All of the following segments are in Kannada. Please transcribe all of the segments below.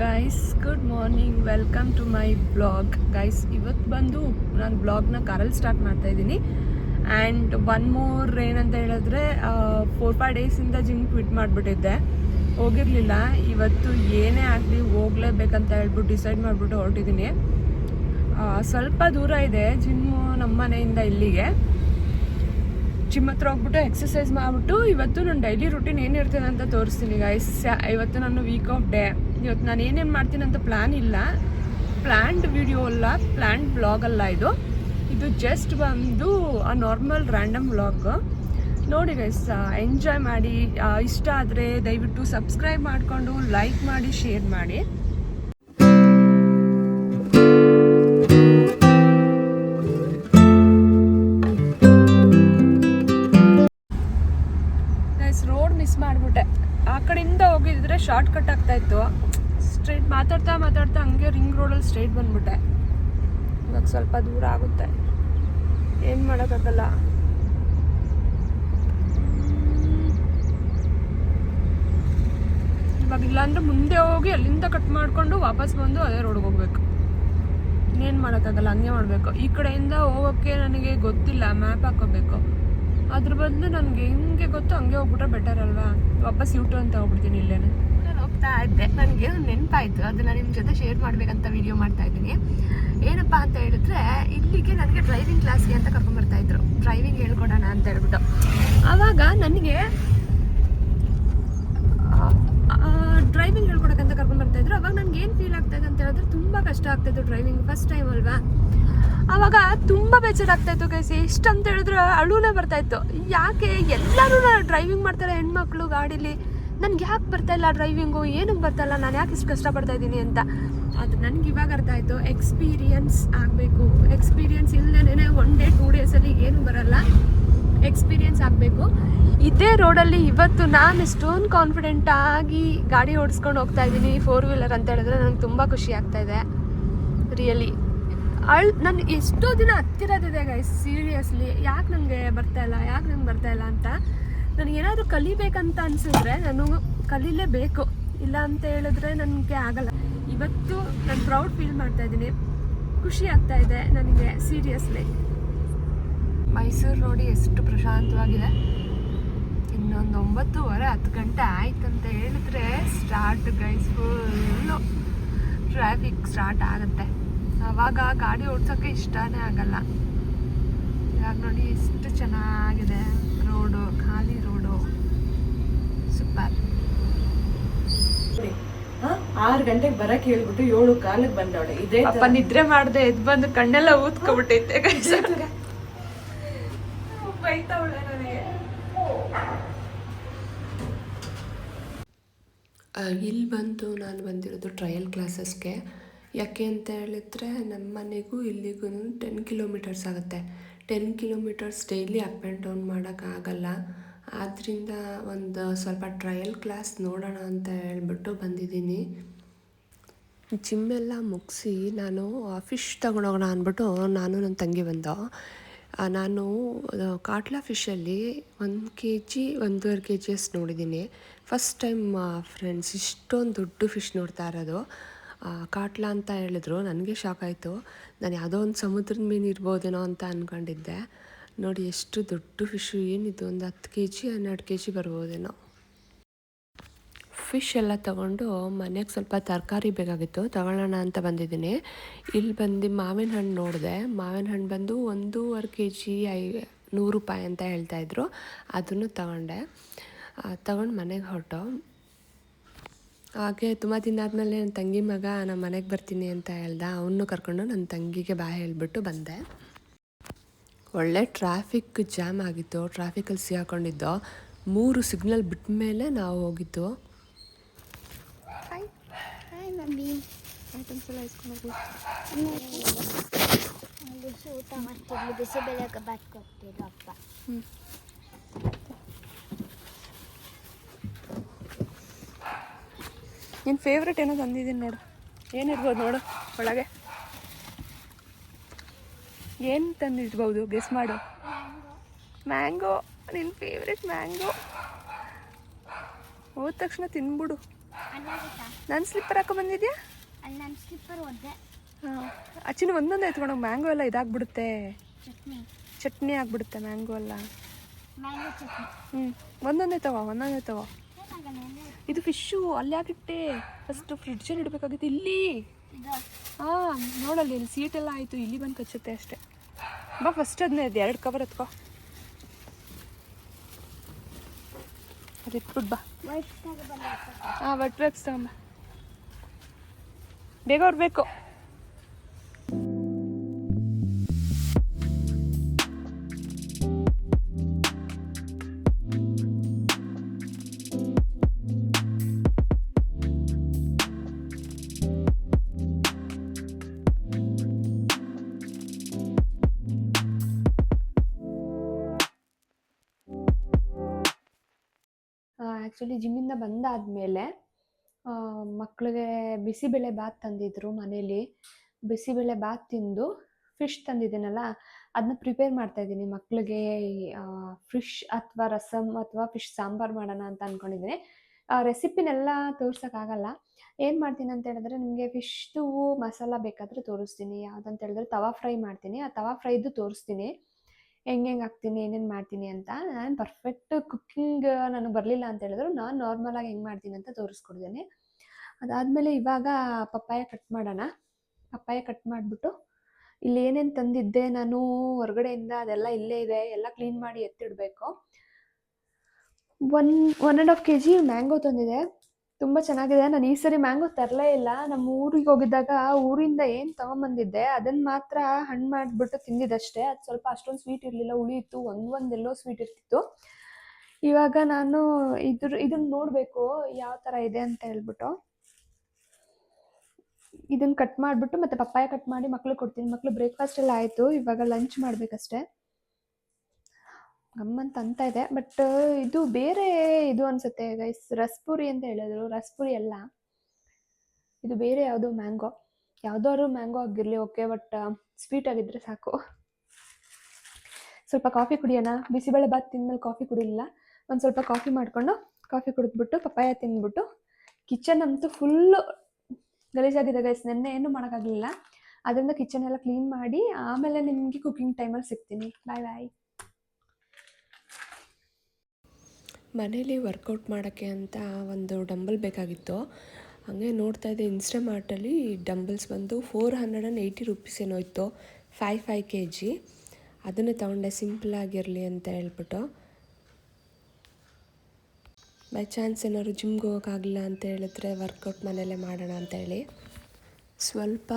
Guys, good morning. Welcome to my blog. Guys, ಇವತ್ತು ಬಂದು ನಾನು ಬ್ಲಾಗ್ನ ಕಾರಲ್ಲಿ ಸ್ಟಾರ್ಟ್ ಮಾಡ್ತಾ ಇದ್ದೀನಿ. ಆ್ಯಂಡ್ ಒನ್ ಮೋರ್ ಏನಂತ ಹೇಳಿದ್ರೆ 4-5 ಡೇಸಿಂದ ಜಿಮ್ ಕ್ವಿಟ್ ಮಾಡಿಬಿಟ್ಟಿದ್ದೆ, ಹೋಗಿರಲಿಲ್ಲ. ಇವತ್ತು ಏನೇ ಆಗಲಿ ಹೋಗಲೇಬೇಕಂತ ಹೇಳ್ಬಿಟ್ಟು ಡಿಸೈಡ್ ಮಾಡಿಬಿಟ್ಟು ಹೊರಟಿದ್ದೀನಿ. ಸ್ವಲ್ಪ ದೂರ ಇದೆ ಜಿಮ್ಮು ನಮ್ಮ ಮನೆಯಿಂದ ಇಲ್ಲಿಗೆ. ಜಿಮ್ ಹತ್ರ ಹೋಗ್ಬಿಟ್ಟು ಎಕ್ಸಸೈಸ್ ಮಾಡಿಬಿಟ್ಟು ಇವತ್ತು ನನ್ನ ಡೈಲಿ ರೂಟೀನ್ ಏನಿರ್ತದೆ ಅಂತ ತೋರಿಸ್ತೀನಿ ಗೈಸ್. ಇವತ್ತು ನನ್ನ ವೀಕ್ ಆಫ್ ಡೇ. ಇವತ್ತು ನಾನು ಏನೇನು ಮಾಡ್ತೀನಿ ಅಂತ ಪ್ಲ್ಯಾನ್ ಇಲ್ಲ, ಪ್ಲ್ಯಾನ್ಡ್ ವಿಡಿಯೋ ಅಲ್ಲ, ಪ್ಲ್ಯಾನ್ಡ್ ವ್ಲಾಗ್ ಅಲ್ಲ. ಇದು ಜಸ್ಟ್ ಬಂದು ನಾರ್ಮಲ್ ರ್ಯಾಂಡಮ್ ವ್ಲಾಗ್. ನೋಡಿ ಗೈಸ್, ಎಂಜಾಯ್ ಮಾಡಿ. ಇಷ್ಟ ಆದರೆ ದಯವಿಟ್ಟು ಸಬ್ಸ್ಕ್ರೈಬ್ ಮಾಡಿಕೊಂಡು ಲೈಕ್ ಮಾಡಿ, ಶೇರ್ ಮಾಡಿ. ರೋಡ್ ಮಿಸ್ ಮಾಡಿಬಿಟ್ಟೆ. ಆ ಕಡೆಯಿಂದ ಹೋಗಿದ್ರೆ ಶಾರ್ಟ್ ಕಟ್ ಆಗ್ತಾ ಇತ್ತು. ಸ್ಟ್ರೈಟ್ ಮಾತಾಡ್ತಾ ಹಂಗೆ ರಿಂಗ್ ರೋಡಲ್ಲಿ ಸ್ಟ್ರೈಟ್ ಬಂದ್ಬಿಟ್ಟೆ. ಇವಾಗ ಸ್ವಲ್ಪ ದೂರ ಆಗುತ್ತೆ, ಏನು ಮಾಡೋಕ್ಕಾಗಲ್ಲ. ಇವಾಗ ಇಲ್ಲಾಂದ್ರೆ ಮುಂದೆ ಹೋಗಿ ಅಲ್ಲಿಂದ ಕಟ್ ಮಾಡಿಕೊಂಡು ವಾಪಸ್ ಬಂದು ಅದೇ ರೋಡ್ಗೆ ಹೋಗ್ಬೇಕು. ಇನ್ನೇನು ಮಾಡೋಕ್ಕಾಗಲ್ಲ, ಹಂಗೆ ಮಾಡಬೇಕು. ಈ ಕಡೆಯಿಂದ ಹೋಗೋಕ್ಕೆ ನನಗೆ ಗೊತ್ತಿಲ್ಲ, ಮ್ಯಾಪ್ ಹಾಕೋಬೇಕು. ಅದ್ರ ಬದಲು ನನಗೆ ಹೆಂಗೆ ಗೊತ್ತು ಹಂಗೆ ಹೋಗ್ಬಿಟ್ರೆ ಬೆಟರ್ ಅಲ್ವಾ. ವಾಪಸ್ ಯೂಟು ಅಂತ ಹೋಗ್ಬಿಡ್ತೀನಿ. ಇಲ್ಲೇನೆ ನಾನು ಹೋಗ್ತಾ ಇದ್ದೆ, ನನಗೆ ನೆನಪಾಯಿತು, ಅದನ್ನ ನಿಮ್ಮ ಜೊತೆ ಶೇರ್ ಮಾಡಬೇಕಂತ ವಿಡಿಯೋ ಮಾಡ್ತಾ ಇದ್ದೀನಿ. ಏನಪ್ಪ ಅಂತ ಹೇಳಿದ್ರೆ, ಇಲ್ಲಿಗೆ ನನಗೆ ಡ್ರೈವಿಂಗ್ ಕ್ಲಾಸ್ಗೆ ಅಂತ ಕರ್ಕೊಂಡ್ಬರ್ತಾಯಿದ್ರು, ಡ್ರೈವಿಂಗ್ ಹೇಳ್ಕೊಡೋಣ ಅಂತ ಹೇಳ್ಬಿಟ್ಟು. ಆವಾಗ ನನಗೆ ಡ್ರೈವಿಂಗ್ ಹೇಳ್ಕೊಡೋಕ್ಕಂತ ಕರ್ಕೊಂಡ್ಬರ್ತಾಯಿದ್ರು. ಅವಾಗ ನನಗೆ ಏನು ಫೀಲ್ ಆಗ್ತಾಯಿದೆ ಅಂತ ಹೇಳಿದ್ರೆ, ತುಂಬ ಕಷ್ಟ ಆಗ್ತಾಯಿತ್ತು ಡ್ರೈವಿಂಗ್, ಫಸ್ಟ್ ಟೈಮ್ ಅಲ್ವಾ. ಆವಾಗ ತುಂಬ ಬೇಜಾರಾಗ್ತಾಯಿತ್ತು ಗೈಸ್. ಎಷ್ಟು ಅಂತ ಹೇಳಿದ್ರೆ ಅಳುನೇ ಬರ್ತಾಯಿತ್ತು. ಯಾಕೆ ಎಲ್ಲರೂ ಡ್ರೈವಿಂಗ್ ಮಾಡ್ತಾರೆ ಹೆಣ್ಮಕ್ಳು ಗಾಡೀಲಿ, ನನಗೆ ಯಾಕೆ ಬರ್ತಾಯಿಲ್ಲ ಡ್ರೈವಿಂಗು, ಏನಕ್ಕೆ ಬರ್ತಾಯಿಲ್ಲ, ನಾನು ಯಾಕೆ ಇಷ್ಟು ಕಷ್ಟಪಡ್ತಾ ಇದ್ದೀನಿ ಅಂತ. ಅದು ನನಗೆ ಇವಾಗ ಅರ್ಥ ಆಯಿತು. ಎಕ್ಸ್ಪೀರಿಯನ್ಸ್ ಆಗಬೇಕು. ಎಕ್ಸ್ಪೀರಿಯನ್ಸ್ ಇಲ್ಲದೇ 1 day 2 days ಏನು ಬರಲ್ಲ, ಎಕ್ಸ್ಪೀರಿಯನ್ಸ್ ಆಗಬೇಕು. ಇದೇ ರೋಡಲ್ಲಿ ಇವತ್ತು ನಾನು ಇಷ್ಟೊಂದು ಕಾನ್ಫಿಡೆಂಟ್ ಆಗಿ ಗಾಡಿ ಓಡಿಸ್ಕೊಂಡು ಹೋಗ್ತಾ ಇದ್ದೀನಿ, 4-wheeler ಅಂತ ಹೇಳಿದ್ರೆ ನನಗೆ ತುಂಬ ಖುಷಿ ಆಗ್ತಾಯಿದೆ ರಿಯಲಿ. ನಾನು ಎಷ್ಟೋ ದಿನ ಹತ್ತಿರದಿದೆ ಗೈಸ್, ಸೀರಿಯಸ್ಲಿ. ಯಾಕೆ ನನಗೆ ಬರ್ತಾಯಿಲ್ಲ ಅಂತ ನನಗೇನಾದರೂ ಕಲಿಬೇಕಂತ ಅನಿಸಿದ್ರೆ ನಾನು ಕಲೀಲೇಬೇಕು. ಇಲ್ಲ ಅಂತ ಹೇಳಿದ್ರೆ ನನಗೆ ಆಗಲ್ಲ. ಇವತ್ತು ನಾನು ಪ್ರೌಡ್ ಫೀಲ್ ಮಾಡ್ತಾಯಿದ್ದೀನಿ, ಖುಷಿ ಆಗ್ತಾಯಿದೆ ನನಗೆ ಸೀರಿಯಸ್ಲಿ. ಮೈಸೂರು ರೋಡಿ ಎಷ್ಟು ಪ್ರಶಾಂತವಾಗಿದೆ. ಇನ್ನೊಂದು 9:30 ಗಂಟೆ ಆಯ್ತಂತ ಹೇಳಿದ್ರೆ start guys, full traffic start ಆಗುತ್ತೆ. ಆವಾಗ ಗಾಡಿ ಓಡ್ಸೋಕ್ಕೆ ಇಷ್ಟನೇ ಆಗಲ್ಲ. ಇವಾಗ ನೋಡಿ ಎಷ್ಟು ಚೆನ್ನಾಗಿದೆ ರೋಡು, ಖಾಲಿ ರೋಡು, ಸೂಪರ್. 6 ಗಂಟೆಗೆ ಬರಕ್ಕೆ ಹೇಳ್ಬಿಟ್ಟು 7:15 ಬಂದವಳೆ. ಇದೇ ಅಪ್ಪ ನಿದ್ರೆ ಮಾಡದೆ ಎದ್ದು ಬಂದು ಕಣ್ಣೆಲ್ಲ ಊದ್ಕೊಬಿಟ್ಟೈತೆ. ಬೈತಾವಳೆ ನನಗೆ. ಇಲ್ಲಿ ಬಂದು ನಾನು ಬಂದಿರೋದು ಟ್ರಯಲ್ ಕ್ಲಾಸಸ್ಗೆ. ಯಾಕೆ ಅಂತ ಹೇಳಿದ್ರೆ ನಮ್ಮ ಮನೆಗೂ ಇಲ್ಲಿಗೂ 10 kilometers ಆಗುತ್ತೆ. 10 kilometers daily up and down ಮಾಡೋಕ್ಕಾಗಲ್ಲ. ಆದ್ದರಿಂದ ಒಂದು ಸ್ವಲ್ಪ ಟ್ರಯಲ್ ಕ್ಲಾಸ್ ನೋಡೋಣ ಅಂತ ಹೇಳ್ಬಿಟ್ಟು ಬಂದಿದ್ದೀನಿ. ಜಿಮ್ಮೆಲ್ಲ ಮುಗಿಸಿ ನಾನು ಫಿಶ್ ತೊಗೊಂಡೋಗೋಣ ಅಂದ್ಬಿಟ್ಟು ನಾನು ನನ್ನ ತಂಗಿ ಬಂದೋ. ನಾನು ಕಾಟ್ಲಾ ಫಿಶಲ್ಲಿ 1 kg 1.5 kg ಅಷ್ಟು ನೋಡಿದ್ದೀನಿ. ಫಸ್ಟ್ ಟೈಮ್ ಫ್ರೆಂಡ್ಸ್ ಇಷ್ಟೊಂದು ದೊಡ್ಡ ಫಿಶ್ ನೋಡ್ತಾ ಇರೋದು. ಕಾಟ್ಲಾ ಅಂತ ಹೇಳಿದ್ರು, ನನಗೆ ಶಾಕ್ ಆಯಿತು. ನಾನು ಯಾವುದೋ ಒಂದು ಸಮುದ್ರದ ಮೀನು ಇರ್ಬೋದೇನೋ ಅಂತ ಅಂದ್ಕೊಂಡಿದ್ದೆ. ನೋಡಿ ಎಷ್ಟು ದೊಡ್ಡ ಫಿಶು. ಏನಿದು ಒಂದು 10 kg 12 kg ಬರ್ಬೋದೇನೋ. ಫಿಶ್ ಎಲ್ಲ ತೊಗೊಂಡು ಮನೆಗೆ ಸ್ವಲ್ಪ ತರಕಾರಿ ಬೇಕಾಗಿತ್ತು, ತಗೊಳ್ಳೋಣ ಅಂತ ಬಂದಿದ್ದೀನಿ. ಇಲ್ಲಿ ಬಂದು ಮಾವಿನ ಹಣ್ಣು ನೋಡಿದೆ. ಮಾವಿನ ಹಣ್ಣು ಬಂದು 1.5 kg 100 ರೂಪಾಯಿ ಅಂತ ಹೇಳ್ತಾಯಿದ್ರು. ಅದನ್ನು ತಗೊಂಡೆ. ತಗೊಂಡು ಮನೆಗೆ ಹೊರಟು. ಹಾಗೆ ತುಂಬ ದಿನ ಆದಮೇಲೆ ನನ್ನ ತಂಗಿ ಮಗ ನಮ್ಮ ಮನೆಗೆ ಬರ್ತೀನಿ ಅಂತ ಹೇಳ್ದ. ಅವನು ಕರ್ಕೊಂಡು ನನ್ನ ತಂಗಿಗೆ ಬಾಯ್ ಹೇಳಿಬಿಟ್ಟು ಬಂದೆ. ಒಳ್ಳೆ ಟ್ರಾಫಿಕ್ ಜಾಮ್ ಆಗಿತ್ತು, ಟ್ರಾಫಿಕಲ್ಲಿ ಸಿಗಾಕೊಂಡಿದ್ದು. 3 ಸಿಗ್ನಲ್ ಬಿಟ್ಟ ಮೇಲೆ ನಾವು ಹೋಗಿದ್ದು. ಊಟ ಮಾಡ್ತಿದ್ವಿ, ಬಿಸಿಬೇಳೆ ಕಬಾಬ್ ಕೊಡ್ತಿದ್ರು ಅಪ್ಪ. ನಿನ್ನ ಫೇವ್ರೆಟ್ ಏನೋ ತಂದಿದ್ದೀನಿ ನೋಡು. ಏನಿರ್ಬೋದು ನೋಡು ಒಳಗೆ. ಏನು ತಂದಿರ್ಬೋದು ಗೆಸ್ ಮಾಡು. ಮ್ಯಾಂಗೋ, ನಿನ್ನ ಫೇವ್ರೆಟ್ ಮ್ಯಾಂಗೋ. ಹೋದ ತಕ್ಷಣ ತಿನ್ಬಿಡು. ಅಲ್ಲಾಗುತ್ತಾ ನನ್ನ ಸ್ಲಿಪ್ಪರ್ ಹಾಕೊ ಬಂದಿದ್ಯಾ? ಅಲ್ಲಿ ನನ್ನ ಸ್ಲಿಪ್ಪರ್ ಒದ್ದೆ. ಹಾಂ ಅಚ್ಚಿನ ಒಂದೊಂದೇ ಎತ್ಕೊಳೋ ಮ್ಯಾಂಗೋ ಎಲ್ಲ ಇದಾಗ್ಬಿಡುತ್ತೆ, ಚಟ್ನಿ ಚಟ್ನಿ ಆಗ್ಬಿಡುತ್ತೆ ಮ್ಯಾಂಗೋ ಎಲ್ಲ. ಮ್ಯಾಂಗೋ ಚಟ್ನಿ ಒಂದೊಂದೇ ತಗೋ ಏನಾಗಲ್ಲ. ಇದು ಫಿಶ್ಶು ಅಲ್ಲಿ ಹಾಕಿಟ್ಟೆ, ಫಸ್ಟು ಫ್ರಿಡ್ಜಲ್ಲಿ ಇಡಬೇಕಾಗಿತ್ತು. ಇಲ್ಲಿ ಇದು ಹಾಂ ನೋಡಲ್ಲಿ ಇಲ್ಲಿ ಸೀಟೆಲ್ಲ ಆಯಿತು, ಇಲ್ಲಿ ಬಂದು ಕಚ್ಚುತ್ತೆ ಅಷ್ಟೇ. ಬಾ ಫಸ್ಟ್ ಅದನ್ನೇ ಅದು 2 ಕವರ್ ಎತ್ಕೋ, ಅದು ಇಟ್ಬಿಟ್ಟು ಬಾ. ವೈಟ್ ತಗೊಬಲ್ಲ. ಹಾಂ ವಟ್ ಬ್ಯಾಗ್ಸ್ ತಗೊಂಬ, ಬೇಗ ಹೊರಬೇಕು. ಆ್ಯಕ್ಚುಲಿ ಜಿಮ್ಮಿಂದ ಬಂದಾದಮೇಲೆ ಮಕ್ಕಳಿಗೆ ಬಿಸಿಬೇಳೆ ಬಾತ್ ತಂದಿದ್ರು ಮನೇಲಿ. ಬಿಸಿಬೇಳೆ ಬಾತ್ ತಿಂದು ಫಿಶ್ ತಂದಿದ್ದೀನಲ್ಲ ಅದನ್ನ ಪ್ರಿಪೇರ್ ಮಾಡ್ತಾಯಿದ್ದೀನಿ ಮಕ್ಕಳಿಗೆ. ಫಿಶ್ ಅಥವಾ ರಸಮ್ ಅಥವಾ ಫಿಶ್ ಸಾಂಬಾರು ಮಾಡೋಣ ಅಂತ ಅಂದ್ಕೊಂಡಿದ್ದೀನಿ. ರೆಸಿಪಿನೆಲ್ಲ ತೋರ್ಸೋಕ್ಕಾಗಲ್ಲ. ಏನು ಮಾಡ್ತೀನಿ ಅಂತ ಹೇಳಿದ್ರೆ ನಿಮಗೆ ಫಿಶ್ದು ಮಸಾಲ ಬೇಕಾದರೆ ತೋರಿಸ್ತೀನಿ. ಯಾವುದಂತ ಹೇಳಿದ್ರೆ ತವಾ ಫ್ರೈ ಮಾಡ್ತೀನಿ, ಆ ತವಾ ಫ್ರೈದು ತೋರಿಸ್ತೀನಿ ಹೆಂಗೆ ಹಾಕ್ತೀನಿ, ಏನೇನು ಮಾಡ್ತೀನಿ ಅಂತ. ನಾನು ಪರ್ಫೆಕ್ಟ್ ಕುಕ್ಕಿಂಗ್ ನನಗೆ ಬರಲಿಲ್ಲ ಅಂತ ಹೇಳಿದ್ರು ನಾನು ನಾರ್ಮಲಾಗಿ ಹೆಂಗೆ ಮಾಡ್ತೀನಿ ಅಂತ ತೋರಿಸ್ಕೊಡ್ತೀನಿ. ಅದಾದಮೇಲೆ ಇವಾಗ ಪಪ್ಪಾಯ ಕಟ್ ಮಾಡೋಣ. ಪಪ್ಪಾಯ ಕಟ್ ಮಾಡಿಬಿಟ್ಟು ಇಲ್ಲಿ ಏನೇನು ತಂದಿದ್ದೆ ನಾನು ಹೊರಗಡೆಯಿಂದ ಅದೆಲ್ಲ ಇಲ್ಲೇ ಇದೆ, ಎಲ್ಲ ಕ್ಲೀನ್ ಮಾಡಿ ಎತ್ತಿಡಬೇಕು. 1.5 kg ಮ್ಯಾಂಗೋ ತಂದಿದೆ, ತುಂಬ ಚೆನ್ನಾಗಿದೆ. ನಾನು ಈ ಸರಿ ಮ್ಯಾಂಗೋ ತರಲೇ ಇಲ್ಲ. ನಮ್ಮ ಊರಿಗೆ ಹೋಗಿದ್ದಾಗ ಊರಿಂದ ಏನು ತೊಗೊಂಬಂದಿದ್ದೆ ಅದನ್ನು ಮಾತ್ರ ಹಣ್ಣು ಮಾಡಿಬಿಟ್ಟು ತಿಂದಿದ್ದಷ್ಟೇ. ಅದು ಸ್ವಲ್ಪ ಅಷ್ಟೊಂದು ಸ್ವೀಟ್ ಇರಲಿಲ್ಲ, ಹುಳಿ ಇತ್ತು, ಒಂದೆಲ್ಲೋ ಸ್ವೀಟ್ ಇರ್ತಿತ್ತು. ಇವಾಗ ನಾನು ಇದನ್ನು ನೋಡಬೇಕು ಯಾವ ಥರ ಇದೆ ಅಂತ ಹೇಳ್ಬಿಟ್ಟು ಇದನ್ನು ಕಟ್ ಮಾಡಿಬಿಟ್ಟು ಮತ್ತು ಪಪ್ಪಾಯ ಕಟ್ ಮಾಡಿ ಮಕ್ಳಿಗೆ ಕೊಡ್ತೀನಿ. ಮಕ್ಕಳು ಬ್ರೇಕ್ಫಾಸ್ಟ್ ಎಲ್ಲ ಆಯಿತು, ಇವಾಗ ಲಂಚ್ ಮಾಡಬೇಕಷ್ಟೆ. ಗಮ್ಮಂತ ಅಂತ ಇದೆ, ಬಟ್ ಇದು ಬೇರೆ ಇದು ಅನಿಸುತ್ತೆ ಗೈಸ್. ರಸ್ಪುರಿ ಅಂತ ಹೇಳಿದ್ರು, ರಸ್ಪುರಿ ಅಲ್ಲ, ಇದು ಬೇರೆ ಯಾವುದೋ ಮ್ಯಾಂಗೋ. ಯಾವುದಾದ್ರು ಮ್ಯಾಂಗೋ ಆಗಿರಲಿ ಓಕೆ, ಬಟ್ ಸ್ವೀಟ್ ಆಗಿದ್ದರೆ ಸಾಕು. ಸ್ವಲ್ಪ ಕಾಫಿ ಕುಡಿಯೋಣ. ಬಿಸಿಬೇಳೆ ಬಾತ್ ತಿಂದಮೇಲೆ ಕಾಫಿ ಕುಡಿಲಿಲ್ಲ. ಒಂದು ಸ್ವಲ್ಪ ಕಾಫಿ ಮಾಡಿಕೊಂಡು ಕಾಫಿ ಕುಡಿದ್ಬಿಟ್ಟು ಪಪ್ಪಾಯ ತಿಂದ್ಬಿಟ್ಟು, ಕಿಚನ್ ಅಂತೂ ಫುಲ್ಲು ಗಲೀಜಾಗಿದೆ ಗೈಸ್. ನೆನ್ನೆ ಏನೂ ಮಾಡೋಕ್ಕಾಗಲಿಲ್ಲ, ಅದರಿಂದ ಕಿಚನ್ ಎಲ್ಲ ಕ್ಲೀನ್ ಮಾಡಿ ಆಮೇಲೆ ನಿಮಗೆ ಕುಕಿಂಗ್ ಟೈಮಲ್ಲಿ ಸಿಗ್ತೀನಿ. ಬಾಯ್ ಬಾಯ್. ಮನೇಲಿ ವರ್ಕೌಟ್ ಮಾಡೋಕ್ಕೆ ಅಂತ ಒಂದು ಡಂಬಲ್ ಬೇಕಾಗಿತ್ತು. ಹಾಗೆ ನೋಡ್ತಾ ಇದ್ದೆ ಇನ್ಸ್ಟಾಮಾರ್ಟಲ್ಲಿ ಡಂಬಲ್ಸ್ ಬಂದು 480 ರುಪೀಸ್ ಏನೋ ಇತ್ತು, 5 kg. ಅದನ್ನೇ ತೊಗೊಂಡೆ ಸಿಂಪಲಾಗಿರಲಿ ಅಂತ ಹೇಳ್ಬಿಟ್ಟು. ಬೈ ಚಾನ್ಸ್ ಏನಾದ್ರು ಜಿಮ್ಗೆ ಹೋಗೋಕ್ಕಾಗಲಿಲ್ಲ ಅಂತ ಹೇಳಿದ್ರೆ ವರ್ಕೌಟ್ ಮನೆಯಲ್ಲೇ ಮಾಡೋಣ ಅಂತೇಳಿ. ಸ್ವಲ್ಪ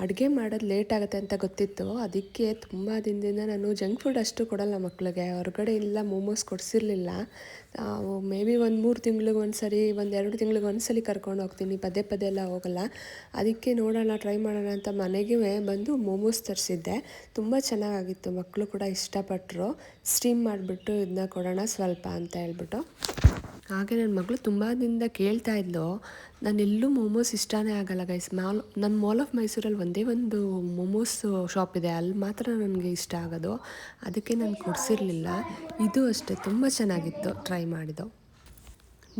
ಅಡುಗೆ ಮಾಡೋದು ಲೇಟ್ ಆಗುತ್ತೆ ಅಂತ ಗೊತ್ತಿತ್ತು, ಅದಕ್ಕೆ ತುಂಬ ದಿನದಿಂದ ನಾನು ಜಂಕ್ ಫುಡ್ ಅಷ್ಟು ಕೊಡೋಲ್ಲ ಮಕ್ಕಳಿಗೆ. ಹೊರಗಡೆ ಇಲ್ಲ ಮೋಮೋಸ್ ಕೊಡಿಸಿರ್ಲಿಲ್ಲ. ಮೇ ಬಿ ಒಂದು 3 ತಿಂಗ್ಳಿಗೆ ಒಂದು ಸರಿ, 1-2 ತಿಂಗ್ಳಿಗೆ ಒಂದು ಸಲ ಕರ್ಕೊಂಡು ಹೋಗ್ತೀನಿ, ಪದೇ ಪದೇ ಎಲ್ಲ ಹೋಗಲ್ಲ. ಅದಕ್ಕೆ ನೋಡೋಣ, ಟ್ರೈ ಮಾಡೋಣ ಅಂತ ಮನೆಗೆ ಬಂದು ಮೋಮೋಸ್ ತರಿಸಿದ್ದೆ. ತುಂಬ ಚೆನ್ನಾಗಿತ್ತು, ಮಕ್ಕಳು ಕೂಡ ಇಷ್ಟಪಟ್ಟರು. ಸ್ಟೀಮ್ ಮಾಡಿಬಿಟ್ಟು ಇದನ್ನ ಕೊಡೋಣ ಸ್ವಲ್ಪ ಅಂತ ಹೇಳ್ಬಿಟ್ಟು. ಹಾಗೆ ನನ್ನ ಮಗಳು ತುಂಬ ದಿನದಿಂದ ಕೇಳ್ತಾ ಇದ್ಲು. ನಾನೆಲ್ಲೂ ಮೋಮೋಸ್ ಇಷ್ಟನೇ ಆಗಲ್ಲ ಗೈಸ್. ನಮ್ಮ ಮಾಲ್ ಆಫ್ ಮೈಸೂರಲ್ಲಿ ಒಂದೇ ಒಂದು ಮೋಮೋಸ್ ಶಾಪ್ ಇದೆ, ಅಲ್ಲಿ ಮಾತ್ರ ನನಗೆ ಇಷ್ಟ ಆಗೋದು. ಅದಕ್ಕೆ ನಾನು ಕೊಡಿಸಿರ್ಲಿಲ್ಲ. ಇದು ಅಷ್ಟೇ ತುಂಬ ಚೆನ್ನಾಗಿತ್ತು, ಟ್ರೈ ಮಾಡಿದ್ದು.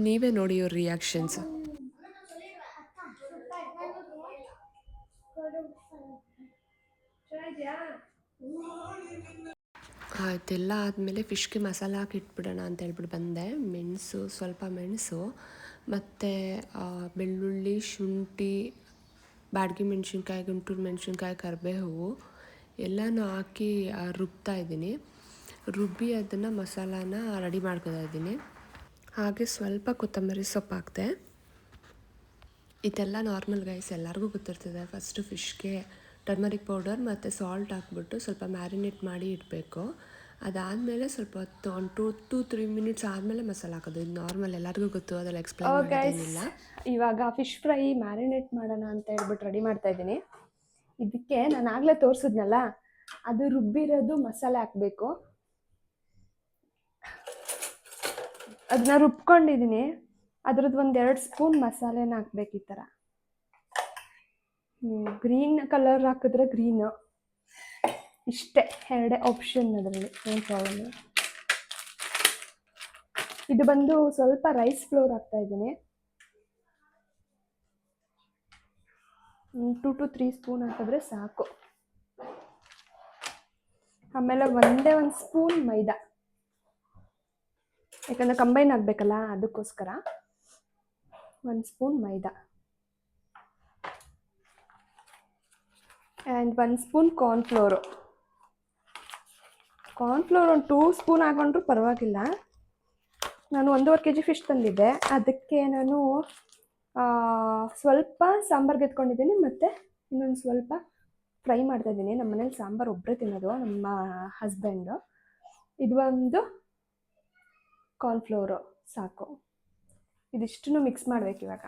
ನೀವೇ ನೋಡಿ ಇವ್ರ ರಿಯಾಕ್ಷನ್ಸ್. ಇದೆಲ್ಲ ಆದಮೇಲೆ ಫಿಶ್ಗೆ ಮಸಾಲ ಹಾಕಿ ಇಟ್ಬಿಡೋಣ ಅಂತ ಹೇಳ್ಬಿಟ್ಟು ಬಂದೆ. ಸ್ವಲ್ಪ ಮೆಣಸು ಮತ್ತು ಬೆಳ್ಳುಳ್ಳಿ, ಶುಂಠಿ, ಬ್ಯಾಡಗಿ ಮೆಣಸಿನ್ಕಾಯಿ, ಗುಂಟೂರು ಮೆಣಸಿನ್ಕಾಯಿ, ಕರಿಬೇವು ಎಲ್ಲನೂ ಹಾಕಿ ರುಬ್ತಾ ಇದ್ದೀನಿ. ರುಬ್ಬಿ ಅದನ್ನು ಮಸಾಲಾನ ರೆಡಿ ಮಾಡ್ಕೊತಾ ಇದ್ದೀನಿ. ಹಾಗೆ ಸ್ವಲ್ಪ ಕೊತ್ತಂಬರಿ ಸೊಪ್ಪು ಹಾಕಿದೆ. ಇದೆಲ್ಲ ನಾರ್ಮಲ್ ಗೈಸ್, ಎಲ್ಲರಿಗೂ ಗೊತ್ತಿರ್ತದೆ. ಫಸ್ಟು ಫಿಶ್ಗೆ ಟರ್ಮರಿಕ್ ಪೌಡರ್ ಮತ್ತು ಸಾಲ್ಟ್ ಹಾಕ್ಬಿಟ್ಟು ಸ್ವಲ್ಪ ಮ್ಯಾರಿನೇಟ್ ಮಾಡಿ ಇಡಬೇಕು. ಅದಾದಮೇಲೆ ಸ್ವಲ್ಪ ಹೊತ್ತು ಒಂದು 2-3 ಮಿನಿಟ್ಸ್ ಆದಮೇಲೆ ಮಸಾಲ ಹಾಕೋದು. ಇದು ನಾರ್ಮಲ್, ಎಲ್ಲರಿಗೂ ಗೊತ್ತು, ಅದೆಲ್ಲ ಎಕ್ಸ್ಪ್ಲೈನ್ ಮಾಡೋದೇನಿಲ್ಲ. ಇವಾಗ ಫಿಶ್ ಫ್ರೈ ಮ್ಯಾರಿನೇಟ್ ಮಾಡೋಣ ಅಂತ ಹೇಳ್ಬಿಟ್ಟು ರೆಡಿ ಮಾಡ್ತಾ ಇದ್ದೀನಿ. ಇದಕ್ಕೆ ನಾನು ಆಗಲೇ ತೋರಿಸಿದ್ನಲ್ಲ, ಅದು ರುಬ್ಬಿರೋದು ಮಸಾಲೆ ಹಾಕಬೇಕು. ಅದನ್ನ ರುಬ್ಕೊಂಡಿದ್ದೀನಿ. ಅದ್ರದ್ದು 1-2 ಸ್ಪೂನ್ ಮಸಾಲೆನ ಹಾಕ್ಬೇಕು. ಈ ಥರ ಗ್ರೀನ್ ಕಲರ್ ಹಾಕಿದ್ರೆ ಗ್ರೀನು, ಇಷ್ಟೇ 2 ಆಪ್ಷನ್ ಅದರಲ್ಲಿ, ಏನು ಪ್ರಾಬ್ಲಮ್. ಇದು ಬಂದು ಸ್ವಲ್ಪ ರೈಸ್ ಫ್ಲೋರ್ ಹಾಕ್ತಾ ಇದ್ದೀನಿ. 2 to 3 ಸ್ಪೂನ್ ಹಾಕಿದ್ರೆ ಸಾಕು. ಆಮೇಲೆ ಒಂದೇ ಒಂದು ಸ್ಪೂನ್ ಮೈದಾ, ಯಾಕಂದರೆ ಕಂಬೈನ್ ಆಗಬೇಕಲ್ಲ ಅದಕ್ಕೋಸ್ಕರ 1 spoon maida. And 1 spoon cornflour. Cornflour ಒಂದು 2 ಸ್ಪೂನ್ ಹಾಕೊಂಡ್ರೂ ಪರವಾಗಿಲ್ಲ. ನಾನು 1.5 kg ಫಿಶ್ ತಂದಿದ್ದೆ, ಅದಕ್ಕೆ ನಾನು ಸ್ವಲ್ಪ ಸಾಂಬಾರ್ಗೆ ಎತ್ಕೊಂಡಿದ್ದೀನಿ ಮತ್ತು ಇನ್ನೊಂದು ಸ್ವಲ್ಪ ಫ್ರೈ ಮಾಡ್ತಾಯಿದ್ದೀನಿ. ನಮ್ಮ ಮನೇಲಿ ಸಾಂಬಾರು ಒಬ್ಬರೇ ತಿನ್ನೋದು, ನಮ್ಮ ಹಸ್ಬೆಂಡು. ಇದು ಒಂದು ಕಾರ್ನ್ಫ್ಲೋರು ಸಾಕು. ಇದಿಷ್ಟನ್ನು ಮಿಕ್ಸ್ ಮಾಡಬೇಕು ಇವಾಗ.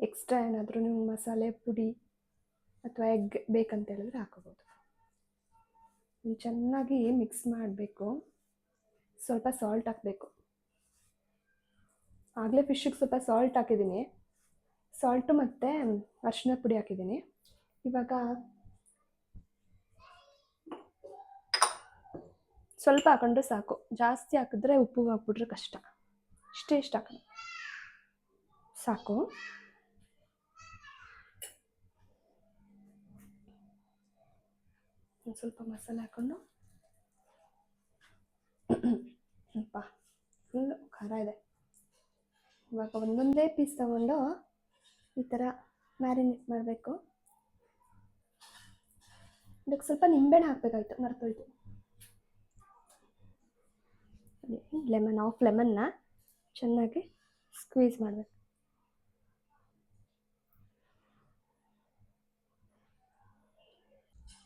ಎಕ್ಸ್ಟ್ರಾ ಏನಾದರೂ ನೀವು ಮಸಾಲೆ ಪುಡಿ ಅಥವಾ ಎಗ್ ಬೇಕಂತ ಹೇಳಿದ್ರೆ ಹಾಕೋಬೋದು. ಚೆನ್ನಾಗಿ ಮಿಕ್ಸ್ ಮಾಡಬೇಕು. ಸ್ವಲ್ಪ ಸಾಲ್ಟ್ ಹಾಕಬೇಕು. ಆಗಲೇ ಫಿಶ್ಶಿಗೆ ಸ್ವಲ್ಪ ಸಾಲ್ಟ್ ಹಾಕಿದ್ದೀನಿ, ಸಾಲ್ಟು ಮತ್ತು ಅರಿಶಿನ ಪುಡಿ ಹಾಕಿದ್ದೀನಿ. ಇವಾಗ ಸ್ವಲ್ಪ ಹಾಕೊಂಡ್ರೆ ಸಾಕು, ಜಾಸ್ತಿ ಹಾಕಿದ್ರೆ ಉಪ್ಪು ಹಾಕ್ಬಿಟ್ರೆ ಕಷ್ಟ. ಇಷ್ಟೇ ಇಷ್ಟ ಹಾಕೋಣ ಸಾಕು. ಒಂದು ಸ್ವಲ್ಪ ಮಸಾಲೆ ಹಾಕ್ಕೊಂಡು, ಅಪ್ಪ ಫುಲ್ಲು ಖಾರ ಇದೆ. ಇವಾಗ ಒಂದೊಂದೇ ಪೀಸ್ ತಗೊಂಡು ಈ ಥರ ಮ್ಯಾರಿನೇಟ್ ಮಾಡಬೇಕು. ಇದಕ್ಕೆ ಸ್ವಲ್ಪ ನಿಂಬೆಹಣ್ಣು ಹಾಕಬೇಕಾಯ್ತು, ಮರ್ತೋಯ್ತು. ಲೆಮನ್ನ ಚೆನ್ನಾಗಿ ಸ್ಕ್ವೀಸ್ ಮಾಡಬೇಕು.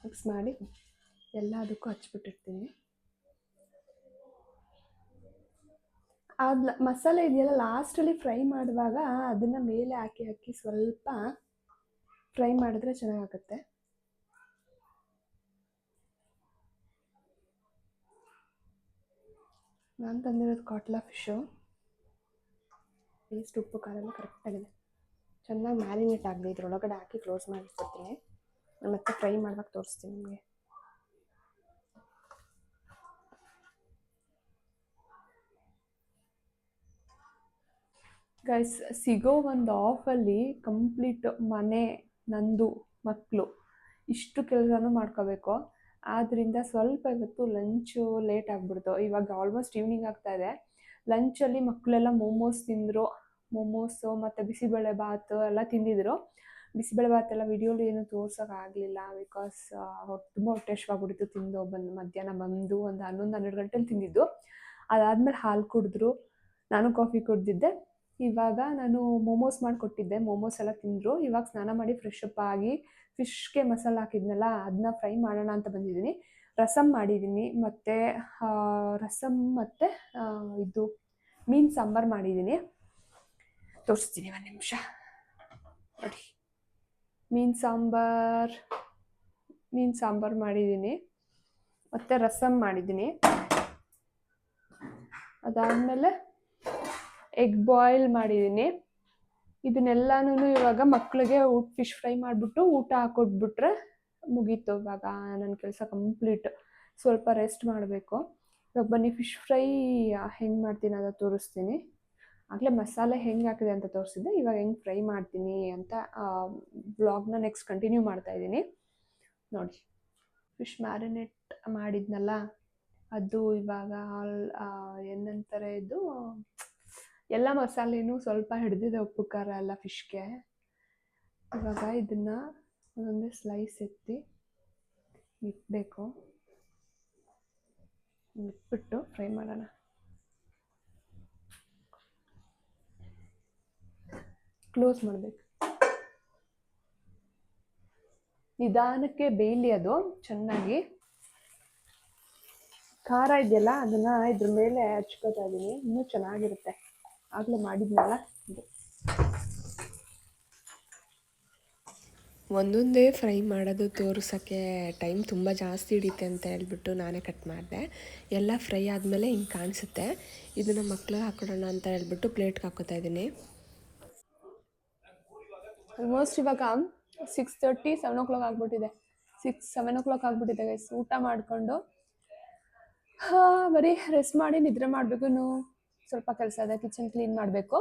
ಮಿಕ್ಸ್ ಮಾಡಿ ಎಲ್ಲದಕ್ಕೂ ಹಚ್ಬಿಟ್ಟಿರ್ತೀನಿ. ಮಸಾಲೆ ಇದೆಯಲ್ಲ, ಲಾಸ್ಟಲ್ಲಿ ಫ್ರೈ ಮಾಡುವಾಗ ಅದನ್ನು ಮೇಲೆ ಹಾಕಿ ಸ್ವಲ್ಪ ಫ್ರೈ ಮಾಡಿದ್ರೆ ಚೆನ್ನಾಗಾಗುತ್ತೆ. ನಾನು ತಂದಿರೋದು ಕಾಟ್ಲಾ ಫಿಶು. ಟೇಸ್ಟ್ ಉಪ್ಪು ಖಾರ ಎಲ್ಲ ಕರೆಕ್ಟಾಗಿದೆ. ಚೆನ್ನಾಗಿ ಮ್ಯಾರಿನೇಟ್ ಆಗಲಿ, ಇದ್ರೊಳಗಡೆ ಹಾಕಿ ಕ್ಲೋಸ್ ಮಾಡಿಸ್ಕೊತೀನಿ. ಮತ್ತೆ ಫ್ರೈ ಮಾಡುವಾಗ ತೋರಿಸ್ತೀನಿ ನಿಮಗೆ. ಗೈಸ್, ಸಿಗೋ ಒಂದು ಆಫಲ್ಲಿ ಕಂಪ್ಲೀಟ್ ಮನೆ, ನಂದು, ಮಕ್ಕಳು ಇಷ್ಟು ಕೆಲಸನೂ ಮಾಡ್ಕೋಬೇಕು. ಆದ್ದರಿಂದ ಸ್ವಲ್ಪ ಇವತ್ತು ಲಂಚು ಲೇಟ್ ಆಗಿಬಿಡ್ತು. ಇವಾಗ ಆಲ್ಮೋಸ್ಟ್ ಈವ್ನಿಂಗ್ ಆಗ್ತಾಯಿದೆ. ಲಂಚಲ್ಲಿ ಮಕ್ಕಳೆಲ್ಲ ಮೋಮೋಸ್ ತಿಂದರು. ಮೋಮೋಸು ಮತ್ತು ಬಿಸಿಬೇಳೆ ಬಾತು ಎಲ್ಲ ತಿಂದಿದ್ರು. ಬಿಸಿಬೇಳೆ ಬಾತೆಲ್ಲ ವಿಡಿಯೋಲಿ ಏನು ತೋರ್ಸೋಕ್ಕಾಗಲಿಲ್ಲ, ಬಿಕಾಸ್ ತುಂಬ ಹೊಟ್ಟೆ ಹಶ್ವಾಗ್ಬಿಟ್ಟಿತ್ತು. ತಿಂದು ಬಂದು ಮಧ್ಯಾಹ್ನ ಬಂದು ಒಂದು 11-12 ಗಂಟೆಲಿ ತಿಂದಿದ್ದು. ಅದಾದಮೇಲೆ ಹಾಲು ಕುಡಿದ್ರು, ನಾನು ಕಾಫಿ ಕುಡಿದಿದ್ದೆ. ಇವಾಗ ನಾನು ಮೋಮೋಸ್ ಮಾಡಿಕೊಟ್ಟಿದ್ದೆ, ಮೋಮೋಸ್ ಎಲ್ಲ ತಿಂದರು. ಇವಾಗ ಸ್ನಾನ ಮಾಡಿ ಫ್ರೆಶ್ ಅಪ್ ಆಗಿ ಫಿಶ್ಗೆ ಮಸಾಲೆ ಹಾಕಿದ್ನಲ್ಲ ಅದನ್ನ ಫ್ರೈ ಮಾಡೋಣ ಅಂತ ಬಂದಿದ್ದೀನಿ. ರಸಮ್ ಮಾಡಿದ್ದೀನಿ, ಮತ್ತು ರಸಮ್ ಮತ್ತು ಇದು ಮೀನು ಸಾಂಬಾರು ಮಾಡಿದ್ದೀನಿ. ತೋರಿಸ್ತೀನಿ, ಒಂದು ನಿಮಿಷ ನೋಡಿ. ಮೀನು ಸಾಂಬಾರು ಮಾಡಿದ್ದೀನಿ ಮತ್ತು ರಸಮ್ ಮಾಡಿದ್ದೀನಿ. ಅದಾದಮೇಲೆ ಎಗ್ ಬಾಯ್ಲ್ ಮಾಡಿದ್ದೀನಿ. ಇದನ್ನೆಲ್ಲನೂ ಇವಾಗ ಮಕ್ಕಳಿಗೆ ಫಿಶ್ ಫ್ರೈ ಮಾಡಿಬಿಟ್ಟು ಊಟ ಹಾಕೊಟ್ಬಿಟ್ರೆ ಮುಗೀತು. ಇವಾಗ ನನ್ನ ಕೆಲಸ ಕಂಪ್ಲೀಟ್. ಸ್ವಲ್ಪ ರೆಸ್ಟ್ ಮಾಡಬೇಕು. ಇವಾಗ ಬನ್ನಿ ಫಿಶ್ ಫ್ರೈ ಹೆಂಗೆ ಮಾಡ್ತೀನಿ ಅಂತ ತೋರಿಸ್ತೀನಿ. ಆಗಲೇ ಮಸಾಲೆ ಹೆಂಗೆ ಹಾಕಿದೆ ಅಂತ ತೋರಿಸಿದ್ದೆ, ಇವಾಗ ಹೆಂಗೆ ಫ್ರೈ ಮಾಡ್ತೀನಿ ಅಂತ ಬ್ಲಾಗ್ನ ನೆಕ್ಸ್ಟ್ ಕಂಟಿನ್ಯೂ ಮಾಡ್ತಾಯಿದ್ದೀನಿ ನೋಡಿ. ಫಿಶ್ ಮ್ಯಾರಿನೇಟ್ ಮಾಡಿದ್ನಲ್ಲ ಅದು ಇವಾಗ ಏನಂತಾರೆ, ಇದು ಎಲ್ಲ ಮಸಾಲೆನೂ ಸ್ವಲ್ಪ ಹಿಡಿದಿದೆ, ಉಪ್ಪು ಖಾರ ಎಲ್ಲ ಫಿಶ್ಗೆ. ಇವಾಗ ಇದನ್ನು ಒಂದೊಂದೇ ಸ್ಲೈಸ್ ಎತ್ತಿ ಇಟ್ಬೇಕು. ಇಟ್ಬಿಟ್ಟು ಫ್ರೈ ಮಾಡೋಣ. ಕ್ಲೋಸ್ ಮಾಡಬೇಕು. ನಿಧಾನಕ್ಕೆ ಬೇಯಲಿ ಅದು ಚೆನ್ನಾಗಿ. ಖಾರ ಇದೆಯಲ್ಲ ಅದನ್ನು ಇದ್ರ ಮೇಲೆ ಹಚ್ಕೋತಾ ಇದ್ದೀನಿ, ಇನ್ನೂ ಚೆನ್ನಾಗಿರುತ್ತೆ. ಆಗಲೇ ಮಾಡಿದ್ನಲ್ಲ ಇದು. ಒಂದೊಂದೇ ಫ್ರೈ ಮಾಡೋದು ತೋರಿಸೋಕ್ಕೆ ಟೈಮ್ ತುಂಬ ಜಾಸ್ತಿ ಹಿಡಿಯುತ್ತೆ ಅಂತ ಹೇಳ್ಬಿಟ್ಟು ನಾನೇ ಕಟ್ ಮಾಡಿದೆ. ಎಲ್ಲ ಫ್ರೈ ಆದಮೇಲೆ ಹಿಂಗೆ ಕಾಣಿಸುತ್ತೆ. ಇದನ್ನು ಮಕ್ಳಿಗೆ ಹಾಕೊಡೋಣ ಅಂತ ಹೇಳ್ಬಿಟ್ಟು ಪ್ಲೇಟ್ಗೆ ಹಾಕೋತಾ ಇದ್ದೀನಿ. ಆಲ್ಮೋಸ್ಟ್ ಇವಾಗ 6:30, 7 o'clock ಆಗಿಬಿಟ್ಟಿದೆ. 7 o'clock ಆಗಿಬಿಟ್ಟಿದೆ ಗೈಸ್. ಊಟ ಮಾಡಿಕೊಂಡು ಬರೀ ರೆಸ್ಟ್ ಮಾಡಿ ನಿದ್ರೆ ಮಾಡಬೇಕು. ಇನ್ನೂ ಸ್ವಲ್ಪ ಕೆಲಸ ಇದೆ, ಕಿಚನ್ ಕ್ಲೀನ್ ಮಾಡಬೇಕು.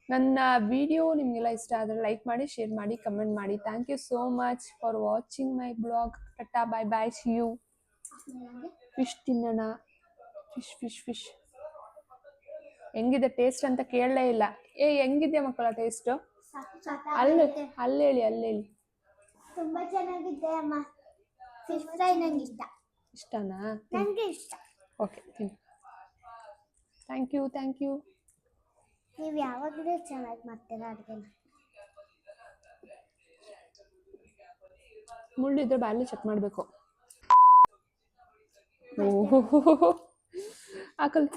ನನ್ನ ವಿಡಿಯೋ ನಿಮಗೆಲ್ಲ ಇಷ್ಟ ಆದರೆ ಲೈಕ್ ಮಾಡಿ, ಶೇರ್ ಮಾಡಿ, ಕಮೆಂಟ್ ಮಾಡಿ. Thank you so much for watching my blog. Tata bye bye, see you. Fish ತಿನ್ನೋಣ. ಫಿಶ್ ಹೆಂಗಿದೆ ಟೇಸ್ಟ್ ಅಂತ ಕೇಳಲೇ ಇಲ್ಲ. ಹೆಂಗಿದೆ ಮಕ್ಕಳ ಟೇಸ್ಟು? ಅಲ್ಲಿ ಹೇಳಿ. ತುಂಬಾ ಚೆನ್ನಾಗಿದೆ ಅಮ್ಮ. ಫಿಶ್ ಫ್ರೈ ನಂಗೆ ಇಷ್ಟ. ಇಷ್ಟನಾ? ನನಗೆ ಇಷ್ಟ. ಓಕೆ, ತಿನ್ನು. Thank you. ನೀವು ಯಾವಾಗಲೂ ಚೆನ್ನಾಗಿ ಮಾಡ್ತೀರಾ ಅಡುಗೆನ. ಮುಳ್ಳಿದ್ರೆ ಬಾಯಲ್ಲಿ ಚೆಕ್ ಮಾಡಬೇಕು. ಹಾಕಲ್ಲ.